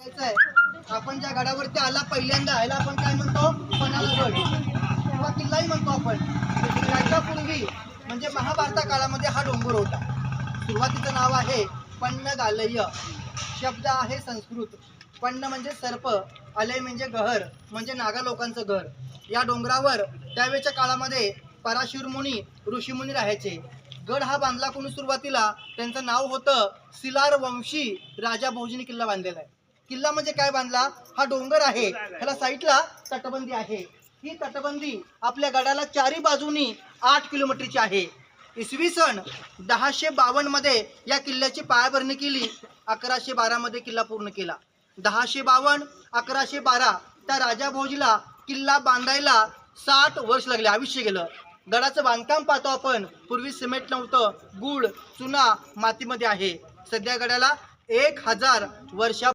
आपण ज्या गडावरती आला पहिल्यांदा याला आपण काय म्हणतो, पन्हाळा गड किंवा किल्लाही म्हणतो आपण. त्याच्यापूर्वी म्हणजे महाभारता काळामध्ये हा डोंगर होता. सुरुवातीचं नाव आहे पन्नगालय. शब्द आहे संस्कृत. पन्न म्हणजे सर्प, आलय म्हणजे गहर, म्हणजे नागा लोकांचं घर. या डोंगरावर त्यावेळेच्या काळामध्ये पराशर मुनी ऋषीमुनी राहायचे. गड हा बांधला कोणी सुरुवातीला, त्यांचं नाव होतं सिलार वंशी राजा भोजनी किल्ला बांधलेला आहे. किल्ला म्हणजे काय बांधला, हा डोंगर आहे, ह्याला साईडला तटबंदी आहे. ही तटबंदी आपल्या गडाला चारी बाजूनी 8 किलोमीटरची आहे. इसवी सन 1052 मध्ये या किल्ल्याची पायाभरणी केली. 1112 मध्ये किल्ला पूर्ण केला. 1052 1112 त्या राजा भोजला किल्ला बांधायला 60 वर्ष लागले, आयुष्य गेलं. गडाचं बांधकाम पाहतो आपण, पूर्वी सिमेंट नव्हतं, गुळ चुना मातीमध्ये आहे. सध्या गडाला 1000 वर्षा